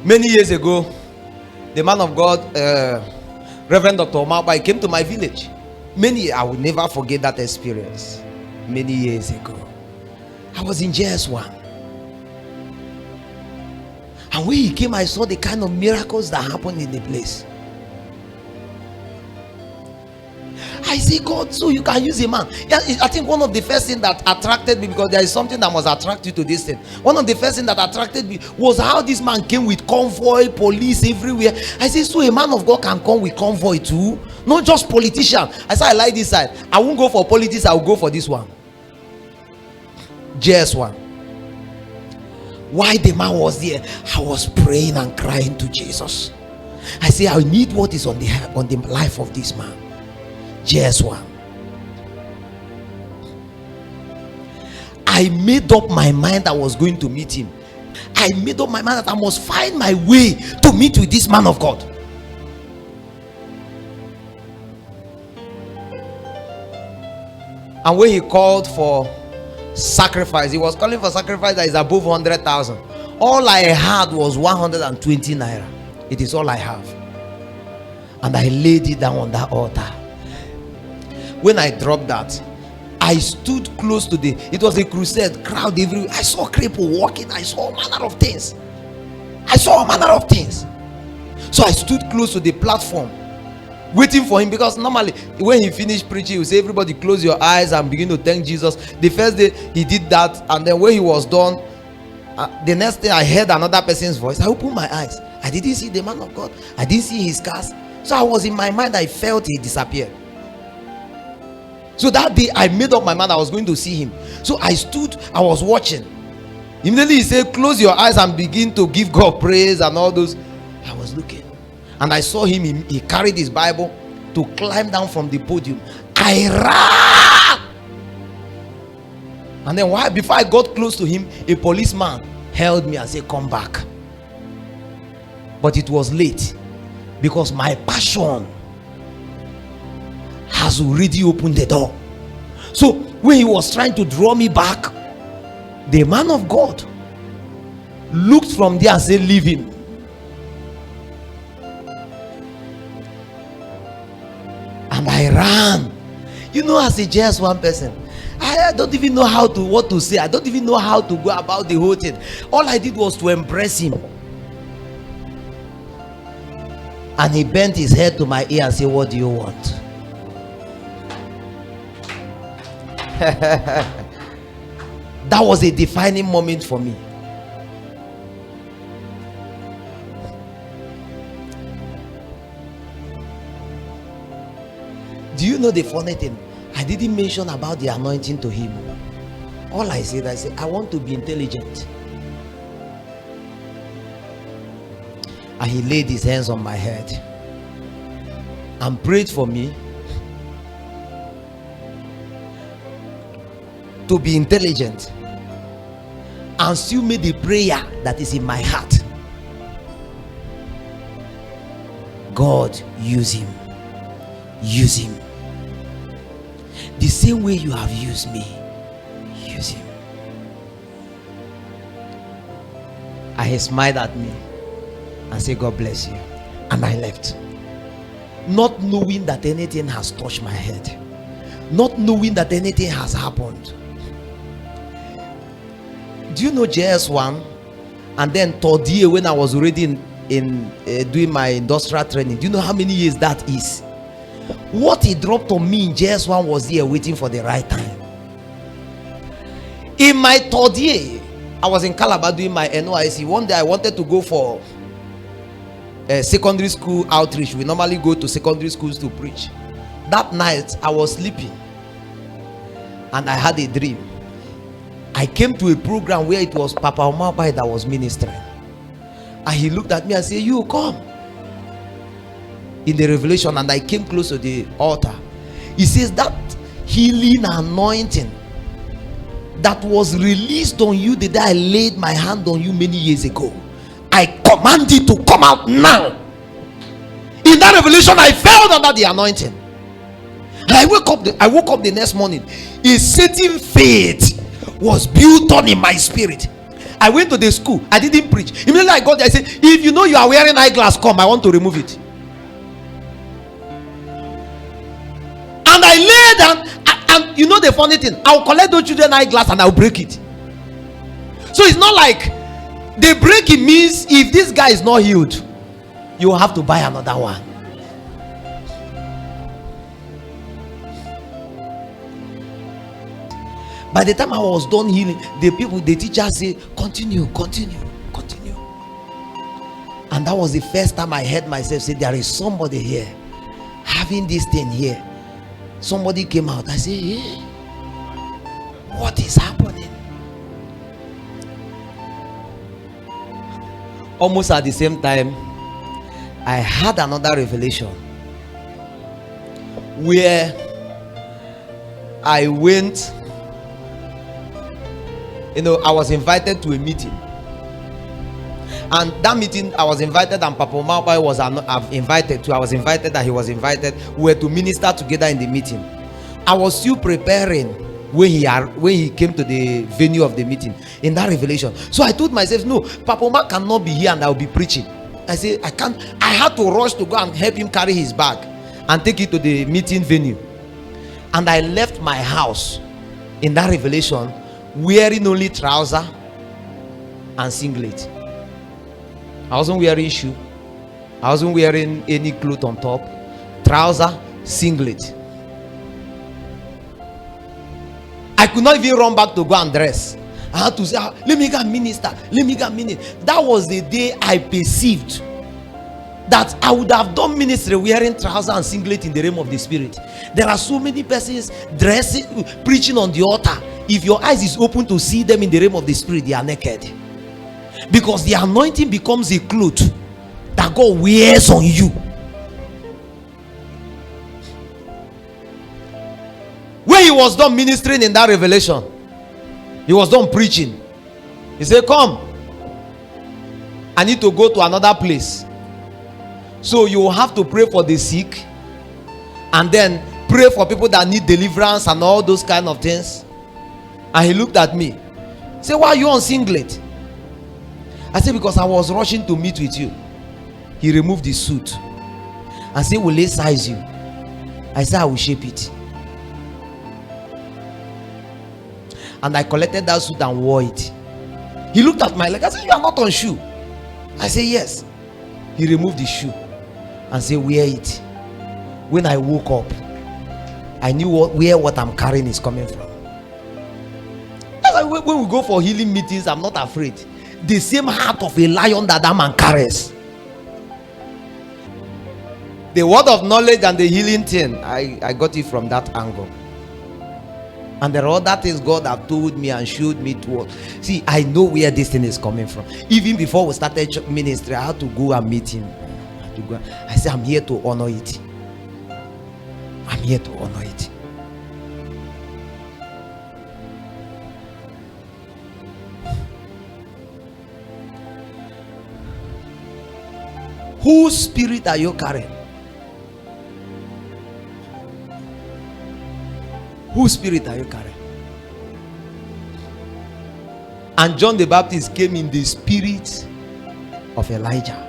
Many years ago, the man of God, Reverend Dr. Ukpai, came to my village. I will never forget that experience. Many years ago, I was in JS1, and when he came, I saw the kind of miracles that happened in the place. I say, God, so you can use a man. Yeah, I think one of the first things that attracted me, because there is something that must attract you to this thing. One of the first things that attracted me was how this man came with convoy, police everywhere. I say, so a man of God can come with convoy too, not just politician. I say, I like this side. I won't go for politics. I will go for this one. JS1. Why the man was there? I was praying and crying to Jesus. I say, I need what is on the life of this man. JS1. I made up my mind I was going to meet him. I made up my mind that I must find my way to meet with this man of God. And when he called for sacrifice, he was calling for sacrifice that is above 100,000. All I had was 120 naira. It is all I have. And I laid it down on that altar. When I dropped that, I stood close to it was a crusade, crowd everywhere. I saw cripple walking. I saw all manner of things. So I stood close to the platform, waiting for him, because normally when he finished preaching, he would say, everybody close your eyes and begin to thank Jesus. The first day he did that, and then when he was done, the next day I heard another person's voice. I opened my eyes. I didn't see the man of God. I didn't see his scars. So I was in my mind, I felt he disappeared. So that day I made up my mind I was going to see him. So I stood, I was watching. Immediately he said, close your eyes and begin to give God praise and all those. I was looking, and I saw him. He carried his Bible to climb down from the podium. I ran, and then before I got close to him, a policeman held me and said, come back. But it was late, because my passion has already opened the door. So when he was trying to draw me back, the man of God looked from there and said, leave him. And I ran. You know, as a JS1 person, I don't even know what to say. I don't even know how to go about the whole thing. All I did was to embrace him. And he bent his head to my ear and said, what do you want? That was a defining moment for me. Do you know the funny thing? I didn't mention about the anointing to him. All I said, I want to be intelligent. And he laid his hands on my head and prayed for me to be intelligent, and still made the prayer that is in my heart. God, use him. Use him. The same way you have used me, use him. And he smiled at me and said, God bless you. And I left, not knowing that anything has touched my head, not knowing that anything has happened. Do you know JS1? And then third year, when I was already in doing my industrial training, do you know how many years that is? What he dropped on me in JS1 was here waiting for the right time. In my third year, I was in Calabar doing my NYC. One day I wanted to go for secondary school outreach. We normally go to secondary schools to preach. That night I was sleeping and I had a dream. I came to a program where it was Papa Ukpai that was ministering, and he looked at me and said, you come in the revelation. And I came close to the altar. He says, that healing anointing that was released on you the day I laid my hand on you many years ago, I command it to come out now. In that revelation, I fell under the anointing, and I woke up the next morning. A certain faith was built on in my spirit. I went to the school. I didn't preach. Immediately I got there, I said, if you know you are wearing eyeglass, come. I want to remove it. And I lay down, and you know the funny thing, I'll collect those children eyeglass and I'll break it. So it's not like the breaking means if this guy is not healed, you will have to buy another one. By the time I was done healing, the teacher said, continue. And that was the first time I heard myself say, there is somebody here having this thing here. Somebody came out. I said, hey, what is happening? Almost at the same time, I had another revelation where I went. I was invited to a meeting, and that meeting I was invited, and Papa Ukpai was invited to. I was invited, and he was invited. We were to minister together in the meeting. I was still preparing when he came to the venue of the meeting in that revelation. So I told myself, no, Papa Ukpai cannot be here, and I will be preaching. I said, I can't. I had to rush to go and help him carry his bag and take it to the meeting venue. And I left my house in that revelation wearing only trouser and singlet. I wasn't wearing shoe. I wasn't wearing any cloth on top. Trouser, singlet. I could not even run back to go and dress. I had to say, let me go and minister. That was the day I perceived that I would have done ministry wearing trouser and singlet in the realm of the spirit. There are so many persons dressing, preaching on the altar. If your eyes is open to see them in the realm of the spirit, they are naked. Because the anointing becomes a cloth that God wears on you. When he was done ministering in that revelation, he was done preaching. He said, come, I need to go to another place. So you will have to pray for the sick, and then pray for people that need deliverance and all those kind of things. And he looked at me. He said, why are you on singlet? I said, because I was rushing to meet with you. He removed his suit and said, will they size you? I said, I will shape it. And I collected that suit and wore it. He looked at my leg. I said, you are not on shoe. I said, yes. He removed his shoe and said, wear it. When I woke up, I knew where what I'm carrying is coming from. When we go for healing meetings, I'm not afraid. The same heart of a lion that man carries. The word of knowledge and the healing thing, I got it from that angle. And there are other things God have told me and showed me to. See, I know where this thing is coming from. Even before we started ministry, I had to go and meet him. I said, I'm here to honor it. I'm here to honor it. Whose spirit are you carrying? Whose spirit are you carrying? And John the Baptist came in the spirit of Elijah.